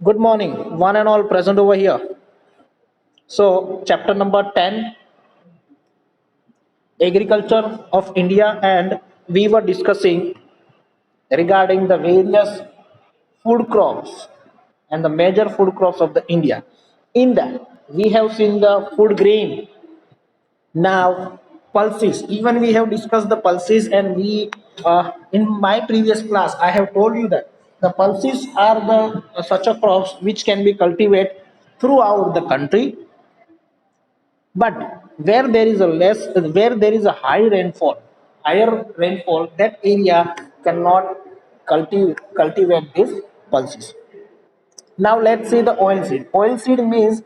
Good morning, one and all present over here. So, chapter number 10, Agriculture of India, and we were discussing regarding the various food crops and the major food crops of the India. In that, we have seen the food grain. Now, pulses. Even we have discussed the pulses, and in my previous class, I have told you that the pulses are the such a crops which can be cultivated throughout the country, but where there is a higher rainfall, that area cannot cultivate these pulses. Now let's see the oil seed. Oil seed means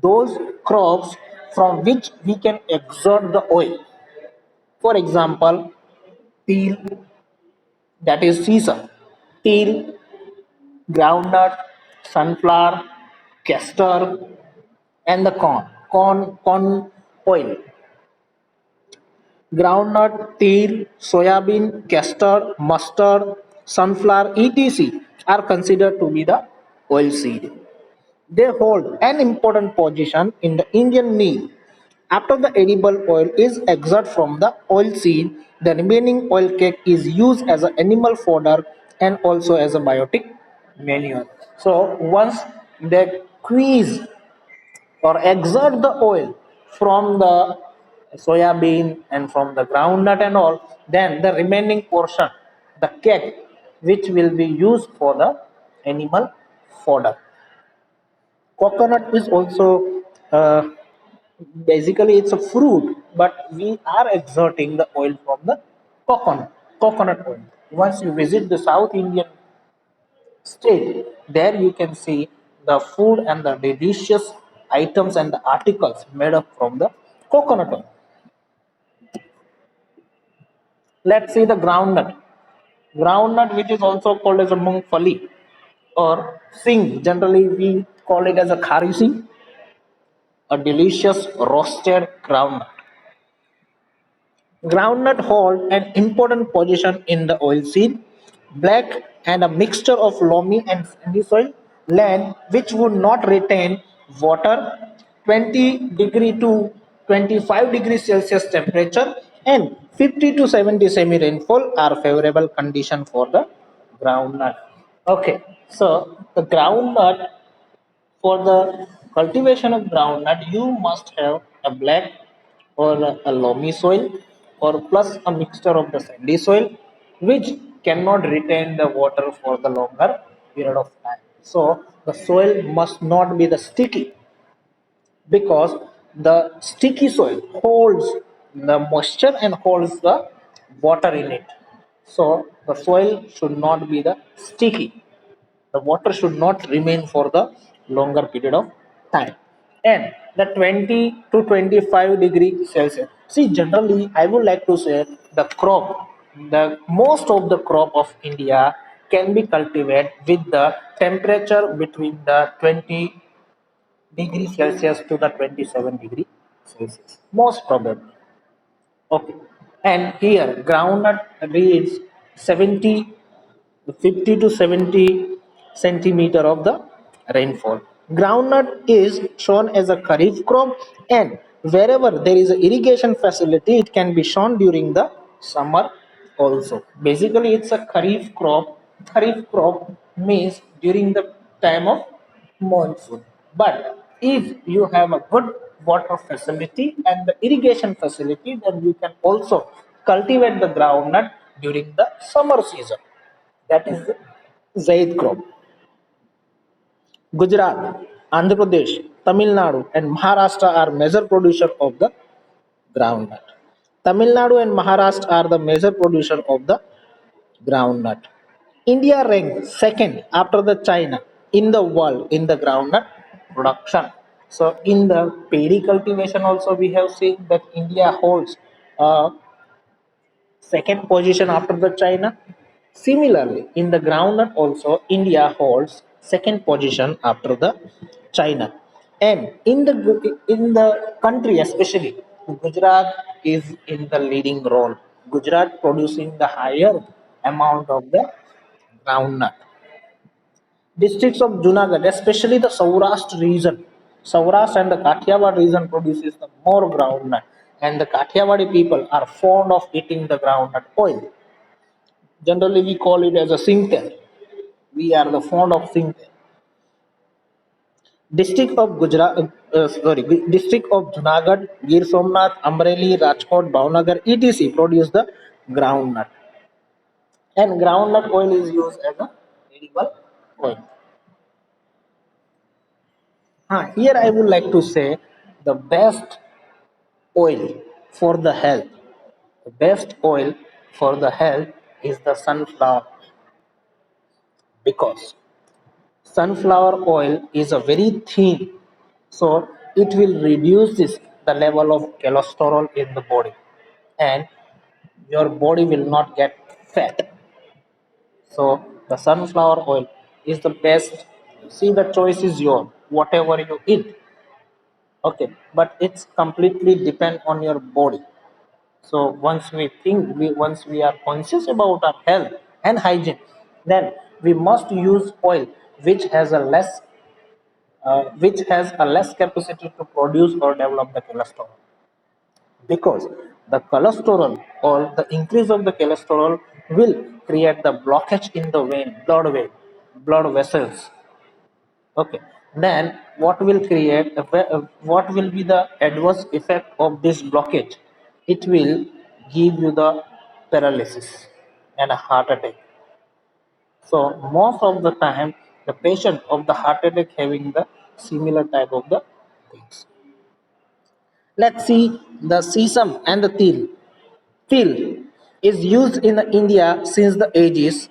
those crops from which we can extract the oil. For example, teal, that is sesame, teal, groundnut, sunflower, castor, and the corn oil. Groundnut, teal, soybean, castor, mustard, sunflower, etc. are considered to be the oilseed. They hold an important position in the Indian meal. After the edible oil is extracted from the oilseed, the remaining oil cake is used as an animal fodder and also as a biotic manure. So once they squeeze or exert the oil from the soya bean and from the groundnut and all, then the remaining portion, the cake, which will be used for the animal fodder. Coconut is also basically it's a fruit, but we are exerting the oil from the coconut oil. Once you visit the South Indian state, there you can see the food and the delicious items and the articles made up from the coconut oil. Let's see the groundnut. Groundnut, which is also called as a mungfali or sing. Generally, we call it as a khari sing, a delicious roasted groundnut. Groundnut hold an important position in the oilseed, black, and a mixture of loamy and sandy soil land which would not retain water, 20 degree to 25 degrees Celsius temperature, and 50 to 70 semi rainfall are favorable condition for the groundnut. Okay, so the groundnut, for the cultivation of groundnut, you must have a black or a loamy soil or plus a mixture of the sandy soil which cannot retain the water for the longer period of time. So the soil must not be the sticky, because the sticky soil holds the moisture and holds the water in it. So the soil should not be the sticky, the water should not remain for the longer period of time, and the 20 to 25 degree Celsius. See, generally I would like to say the most of the crop of India can be cultivated with the temperature between the 20 degree Celsius to the 27 degree Celsius, most probably. Okay. And here groundnut reads 70, 50 to 70 centimeter of the rainfall. Groundnut is shown as a kharif crop, and wherever there is an irrigation facility, it can be shown during the summer also. Basically, it's a kharif crop. Kharif crop means during the time of monsoon. But if you have a good water facility and the irrigation facility, then you can also cultivate the groundnut during the summer season. That is the Zaid crop. Gujarat, Andhra Pradesh, Tamil Nadu, and Maharashtra are major producers of the groundnut. Tamil Nadu and Maharashtra are the major producer of the groundnut. India ranks second after the China in the world in the groundnut production. So in the paddy cultivation also we have seen that India holds a second position after the China. Similarly, in the groundnut also India holds second position after the China. And in the country especially Gujarat is in the leading role. Gujarat producing the higher amount of the groundnut. Districts of Junagadh, especially the Saurashtra region, Saurashtra and the Kathiawad region produces the more groundnut, and the Kathiawadi people are fond of eating the groundnut oil. Generally, we call it as a singtel. We are the fond of singtel. District of Junagadh, Gir Somnath, Amreli, Rajkot, Bhavnagar, etc. produce the groundnut, and groundnut oil is used as a edible oil. Here I would like to say the best oil for the health. The best oil for the health is the sunflower, because sunflower oil is a very thin, so it will reduce the level of cholesterol in the body, and your body will not get fat. So the sunflower oil is the best. See, the choice is yours, whatever you eat. Okay, but it's completely depend on your body. So once we are conscious about our health and hygiene, then we must use oil which has a less capacity to produce or develop the cholesterol, because the cholesterol or the increase of the cholesterol will create the blockage in the vein, blood vessels. Okay, then what will be the adverse effect of this blockage? It will give you the paralysis and a heart attack. So most of the time the patient of the heart attack having the similar type of the things. Let's see the sesame and the til. Til is used in India since the ages.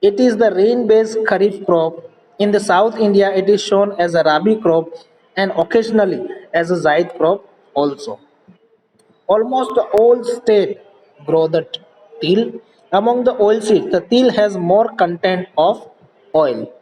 It is the rain-based kharif crop. In the South India, it is shown as a rabi crop and occasionally as a zaid crop also. Almost the whole state grow the teal. Among the oilseeds, the teal has more content of oil.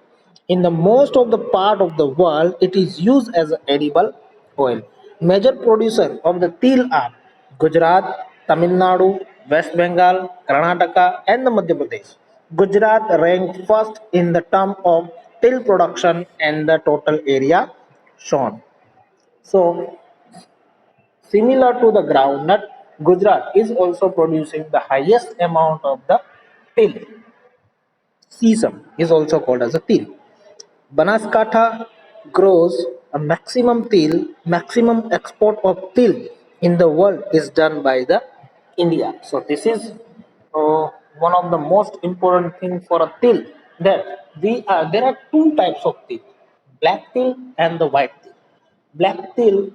In the most of the part of the world, it is used as an edible oil. Major producer of the teal are Gujarat, Tamil Nadu, West Bengal, Karnataka, and the Madhya Pradesh. Gujarat ranked first in the term of teal production and the total area shown. So, similar to the groundnut, Gujarat is also producing the highest amount of the till. Sesame is also called as a till. Banaskantha grows a maximum export of till in the world is done by the India. So this is one of the most important thing for a till, that there are two types of till, black till and the white till. Black till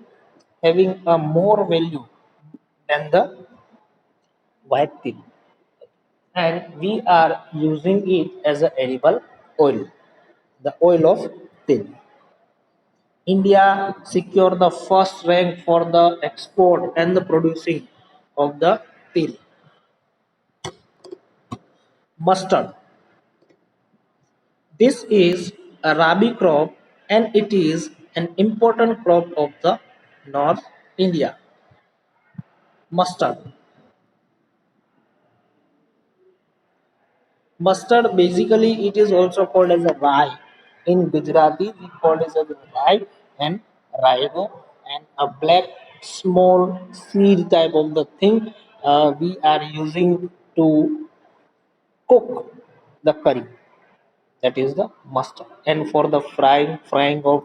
having a more value than the white till, and we are using it as an edible oil, the oil of till. India secured the first rank for the export and the producing of the till. Mustard. This is a rabi crop, and it is an important crop of the North India. Mustard. Mustard, basically it is also called as a rye. In Gujarati we call it as a rye and raigo, and a black small seed type of the thing we are using to cook the curry. That is the mustard. And for the frying of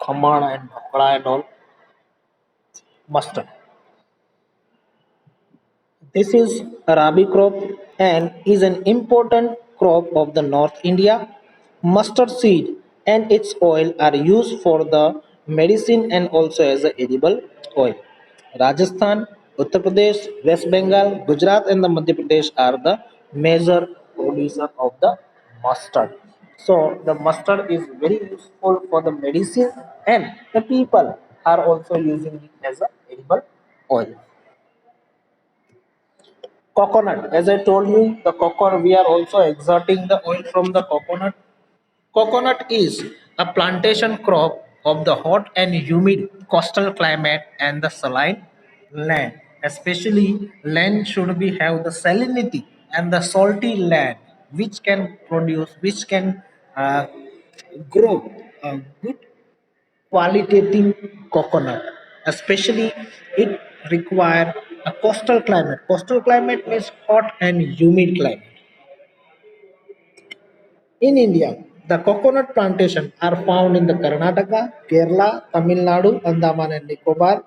khaman and bhakra and all, mustard. This is a rabi crop and is an important crop of the North India. Mustard seed and its oil are used for the medicine and also as a edible oil. Rajasthan, Uttar Pradesh, West Bengal, Gujarat and the Madhya Pradesh are the major producer of the mustard. So the mustard is very useful for the medicine, and the people are also using it as a edible oil. Coconut, as I told you, the coconut, we are also exerting the oil from the coconut. Coconut is a plantation crop of the hot and humid coastal climate and the saline land. Especially land should be have the salinity and the salty land. which can produce, which can uh, grow a good qualitative coconut. Especially, it require a coastal climate. Coastal climate means hot and humid climate. In India, the coconut plantations are found in the Karnataka, Kerala, Tamil Nadu, Andaman and Nicobar.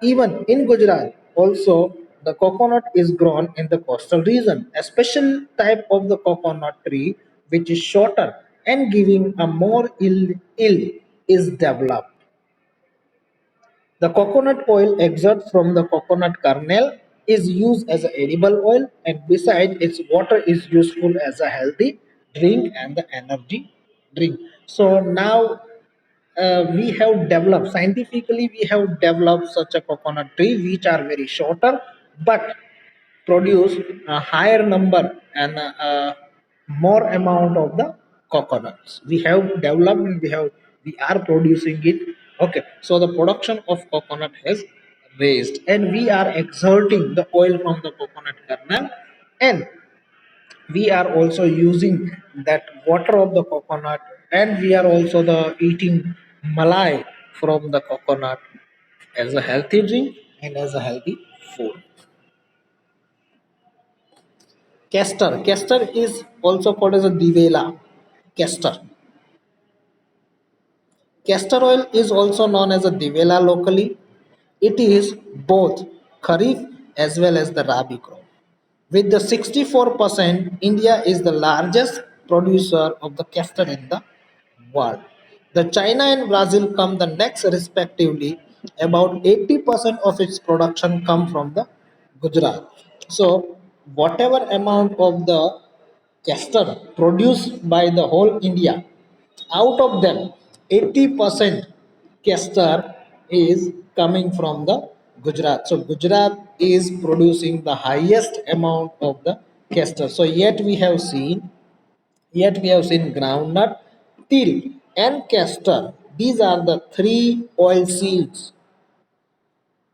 Even in Gujarat, also the coconut is grown in the coastal region. A special type of the coconut tree, which is shorter and giving a more yield, is developed. The coconut oil extracted from the coconut kernel is used as an edible oil, and besides its water is useful as a healthy drink and the energy drink. So now we have developed scientifically, we have developed such a coconut tree which are very shorter but produce a higher number and more amount of the coconuts. We have developed and we are producing it. Okay, so the production of coconut has raised, and we are exerting the oil from the coconut kernel, and we are also using that water of the coconut, and we are also the eating malai from the coconut as a healthy drink and as a healthy food. Castor is also called as a divela. Castor oil is also known as a divela locally. It is both kharif as well as the rabi crop. With the 64%, India is the largest producer of the castor in the world. The China and Brazil come the next respectively. About 80% of its production come from the Gujarat. So whatever amount of the castor produced by the whole India, out of them 80% castor is coming from the Gujarat. So Gujarat is producing the highest amount of the castor. So yet we have seen groundnut, till and castor. These are the three oil seeds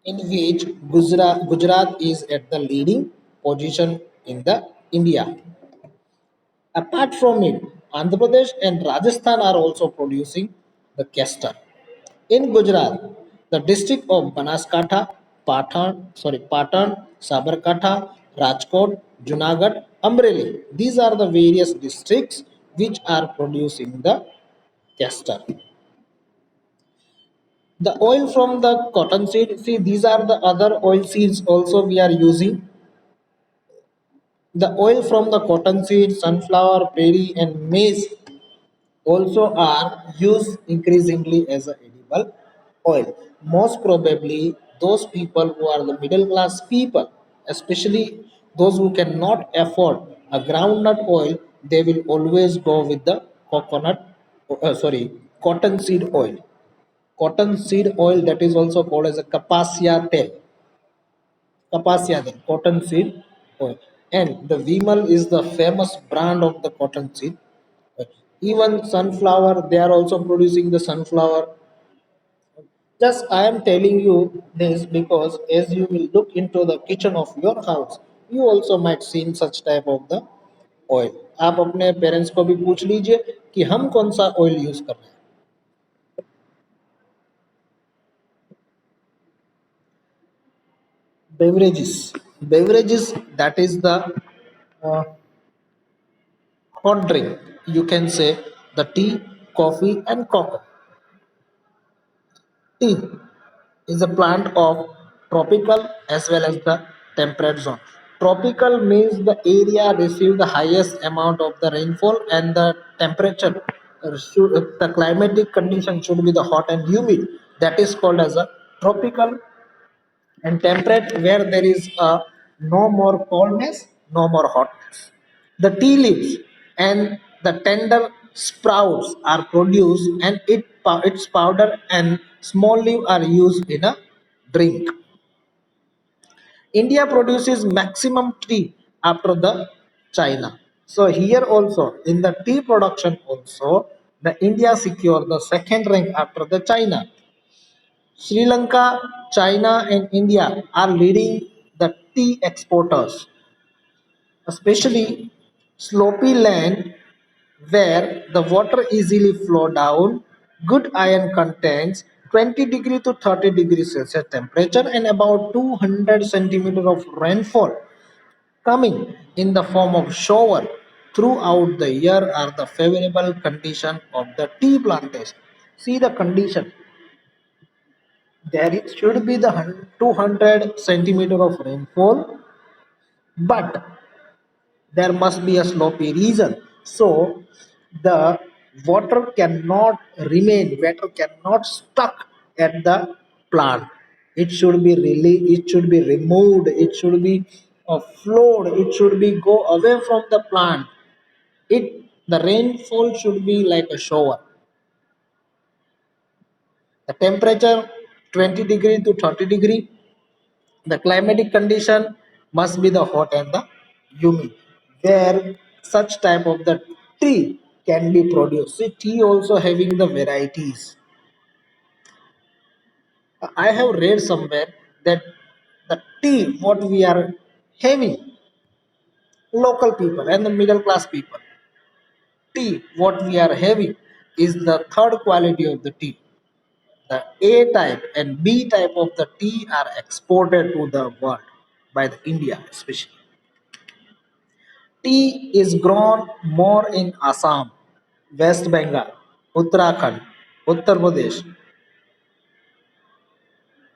in which Gujarat is at the leading position in the India. Apart from it, Andhra Pradesh and Rajasthan are also producing the castor. In Gujarat, the district of Banaskantha, Patan, Sabarkantha, Rajkot, Junagadh, Amreli. These are the various districts which are producing the castor. The oil from the cotton seed, see these are the other oil seeds also we are using. The oil from the cotton seed, sunflower, berry and maize also are used increasingly as a edible oil. Most probably, those people who are the middle class people, especially those who cannot afford a groundnut oil, they will always go with the cotton seed oil. Cotton seed oil, that is also called as a capacia tel, cotton seed oil. And the Vimal is the famous brand of the cotton seed. Even sunflower, they are also producing the sunflower. Just I am telling you this because as you will look into the kitchen of your house, you also might see such type of the oil. आप अपने parents को भी पूछ लीजिए कि हम कौन सा ऑयल यूज कर रहे हैं. Beverages, that is the uh, hot drink. You can say the tea, coffee, and cocoa. Tea is a plant of tropical as well as the temperate zone. Tropical means the area receive the highest amount of the rainfall, and the temperature the climatic condition should be the hot and humid. That is called as a tropical. And temperate where there is no more coldness, no more hotness. The tea leaves and the tender sprouts are produced, and its powder and small leaf are used in a drink. India produces maximum tea after the China. So here also in the tea production also the India secure the second rank after the China. Sri Lanka, China, and India are leading the tea exporters. Especially Slopy land where the water easily flow down, good iron contents, 20 degree to 30 degrees Celsius temperature and about 200 centimeter of rainfall coming in the form of shower throughout the year are the favorable condition of the tea plantation. See the condition. There should be the 200 centimeter of rainfall, but there must be a slopy region. So the water cannot stuck at the plant. It should be it should be removed, it should be flowed, it should be go away from the plant. It the rainfall should be like a shower. The temperature 20 degree to 30 degree. The climatic condition must be the hot and the humid, where such type of the tree can be produced. See, tea also having the varieties. I have read somewhere that the tea what we are having, local people and the middle class people, tea what we are having is the third quality of the tea. The A type and B type of the tea are exported to the world by the India especially. Tea is grown more in Assam, West Bengal, Uttarakhand, Uttar Pradesh,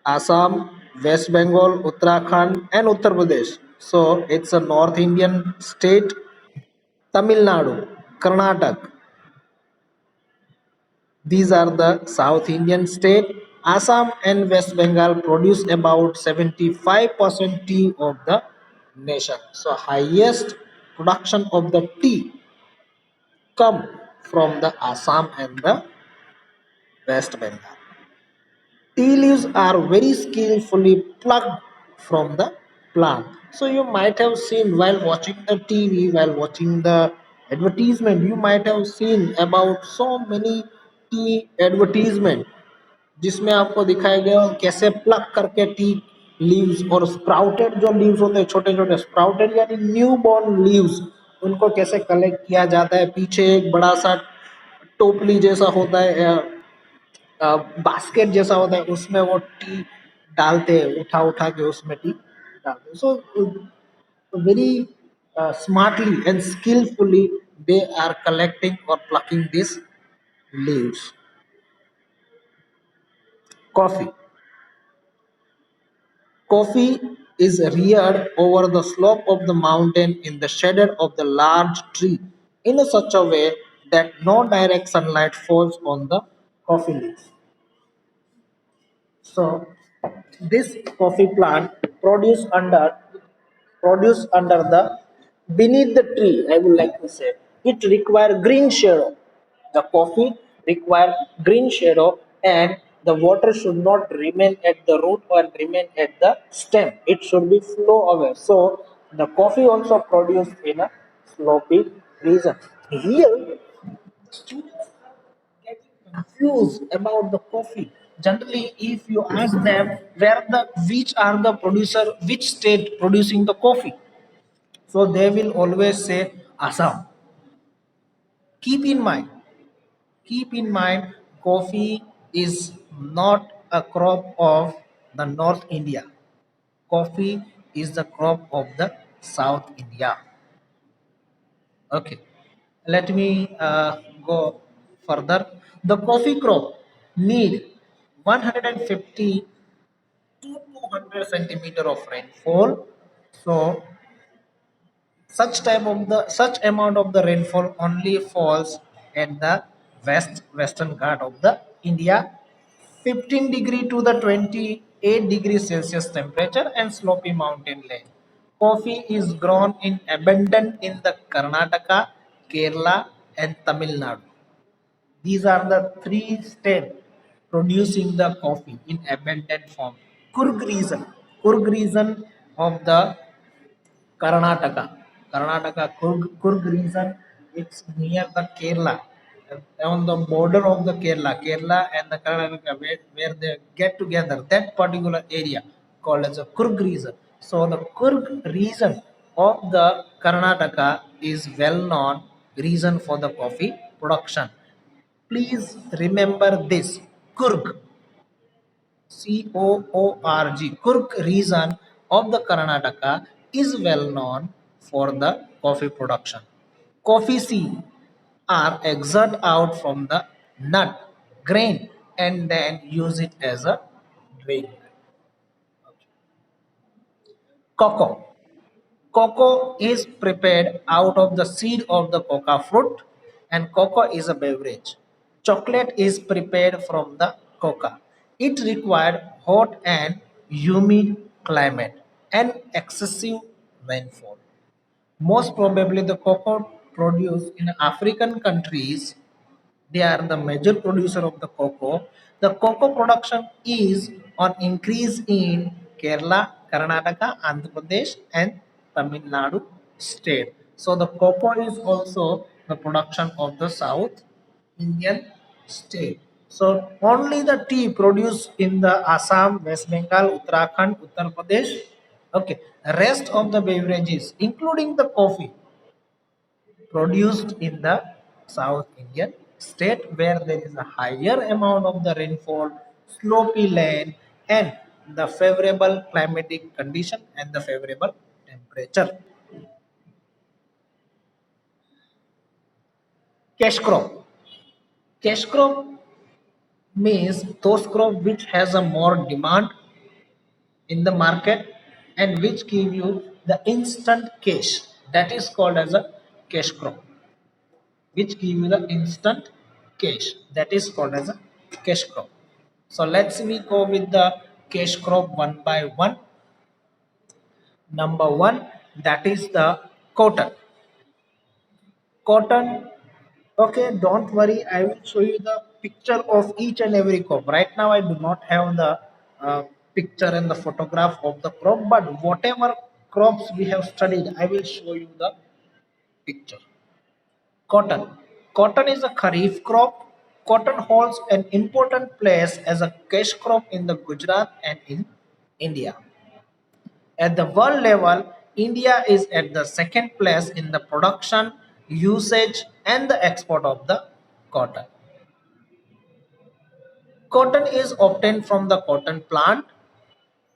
Assam, West Bengal, Uttarakhand, and Uttar Pradesh. So it's a North Indian state. Tamil Nadu, Karnataka. These are the South Indian state. Assam and West Bengal produce about 75% tea of the nation. So highest production of the tea come from the Assam and the West Bengal. Tea leaves are very skillfully plucked from the plant. So you might have seen while watching the TV, while watching the advertisement, you might have seen about so many tea advertisement जिसमें आपको दिखाया गया हो कैसे plug करके tea leaves और sprouted जो leaves होते हैं छोटे छोटे स्प्राउटेड यानी न्यू बॉर्न लीव्स उनको कैसे कलेक्ट किया जाता है पीछे एक बड़ा सा टोपली जैसा होता है बास्केट जैसा होता है उसमें वो टी डालते हैं उठा उठा के उसमें टी डालते हैं so very smartly and skillfully they are collecting or plucking these leaves. Coffee. Coffee is reared over the slope of the mountain in the shade of the large tree in such a way that no direct sunlight falls on the coffee leaves. So this coffee plant produced under produced under the beneath the tree. I would like to say it require green shadow. The coffee require green shadow and the water should not remain at the root or remain at the stem. It should be flow away. So the coffee also produced in a slopy region. Here students getting confused about the coffee. Generally, if you ask them where the which are the producer, which state producing the coffee, so they will always say Assam. Keep in mind, keep in mind, coffee is not a crop of the North India. Coffee is the crop of the South India. Okay, let me go further. The coffee crop need 150 to 200 centimeter of rainfall. So such amount of the rainfall only falls at the western Ghat of the India, 15 degree to the 28 degrees Celsius temperature and slopy mountain land. Coffee is grown in abundance in the Karnataka, Kerala, and Tamil Nadu. These are the three states producing the coffee in abundant form. Kurg region of the Karnataka. Kurg region, it's near the Kerala, on the border of the Kerala and the Karnataka, where they get together, that particular area called as a Kurg region. So the Kurg region of the Karnataka is well known reason for the coffee production. Please remember this. Kurg, Coorg, Kurg region of the Karnataka is well known for the coffee production. Coffee seeds are extracted out from the nut grain and then use it as a drink. Cocoa. Cocoa is prepared out of the seed of the coca fruit, and cocoa is a beverage. Chocolate is prepared from the coca. It required hot and humid climate and excessive rainfall. Most probably the cocoa produced in African countries, they are the major producer of the cocoa. The cocoa production is on increase in Kerala, Karnataka, Andhra Pradesh, and Tamil Nadu state. So the cocoa is also the production of the South Indian state. So only the tea produced in the Assam, West Bengal, Uttarakhand, Uttar Pradesh. Okay, rest of the beverages, including the coffee, produced in the South Indian state where there is a higher amount of the rainfall, slopy land, and the favorable climatic condition and the favorable temperature. Cash crop. Cash crop means those crop which has a more demand in the market and which give you the instant cash. That is called as a cash crop, which give you the instant cash. That is called as a cash crop. So let's me go with the cash crop one by one. Number one, that is the cotton. Cotton. Okay, don't worry. I will show you the picture of each and every crop. Right now, I do not have the picture and the photograph of the crop, but whatever crops we have studied, I will show you the picture. Cotton. Cotton is a kharif crop. Cotton holds an important place as a cash crop in the Gujarat and in India. At the world level, India is at the second place in the production, usage, and the export of the cotton. Cotton is obtained from the cotton plant.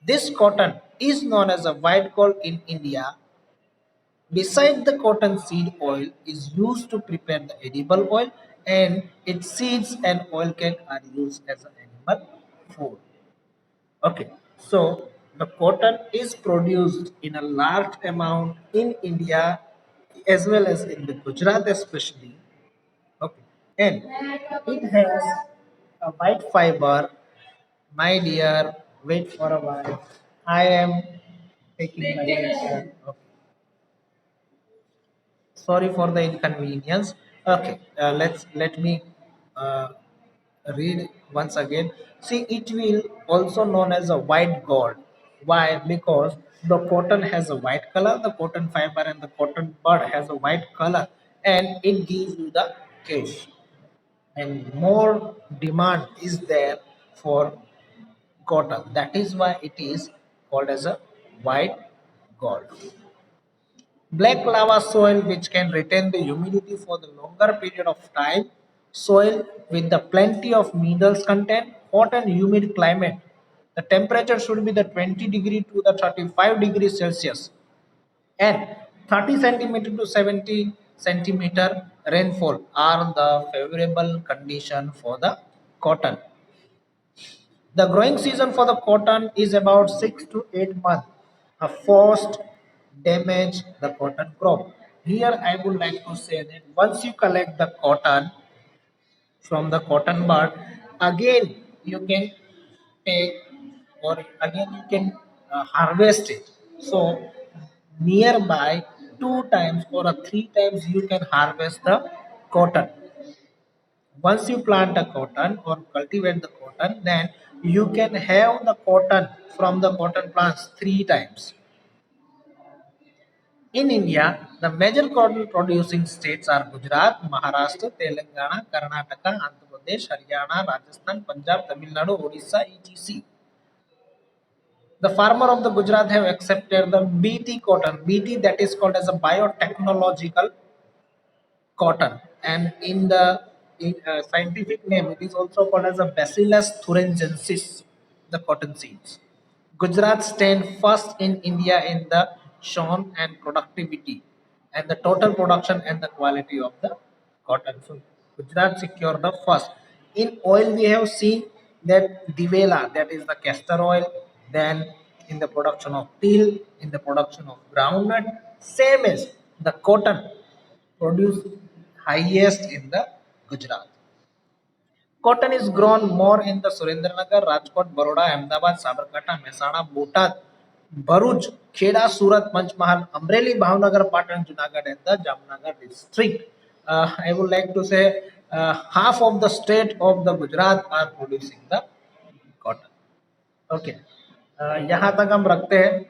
This cotton is known as a white gold in India. Beside the cotton seed oil is used to prepare the edible oil, and its seeds and oil cake are used as an animal food. Okay, so the cotton is produced in a large amount in India as well as in the Gujarat especially. Okay, and it has a white fiber. My dear, wait for a while. I am taking my headset. Okay. Sorry for the inconvenience. Okay, let me uh, read once again. See, it will also known as a white gold. Why? Because the cotton has a white color, the cotton fiber and the cotton bud has a white color, and it gives you the cash, and more demand is there for cotton. That is why it is called as a white gold. Black lava soil which can retain the humidity for the longer period of time. Soil with the plenty of minerals content, hot and humid climate. The temperature should be the 20 degree to the 35 degrees Celsius and 30 centimeter to 70 centimeter rainfall are the favorable condition for the cotton. The growing season for the cotton is about 6 to 8 months. A frost damage the cotton crop. Here I would like to say that once you collect the cotton from the cotton bud, again you can take or again you can harvest it. So nearby two times or three times you can harvest the cotton. Once you plant a cotton or cultivate the cotton, then you can have the cotton from the cotton plants three times. In India, the major cotton producing states are Gujarat, Maharashtra, Telangana, Karnataka, Andhra Pradesh, Haryana, Rajasthan, Punjab, Tamil Nadu, Odisha, etc. The farmer of the Gujarat have accepted the BT cotton. BT, that is called as a biotechnological cotton, and in the scientific name it is also called as a Bacillus thuringiensis, the cotton seeds. Gujarat stand first in India in the shown and productivity and the total production and the quality of the cotton. So Gujarat secure the first. In oil we have seen that Divela, that is the castor oil, then in the production of till, in the production of groundnut, same as the cotton produced highest in the Gujarat. Cotton is grown more in the Surendranagar, Rajkot, Baroda, Ahmedabad, Sabarkantha, Mehsana, Botad, Bharuch, Kheda, Surat, Panchmahal, Amreli, Bhavnagar, Patan, Junagadh, and the Jamnagar district. I would like to say half of the state of the Gujarat are producing the cotton. Okay, यहाँ तक हम रखते हैं.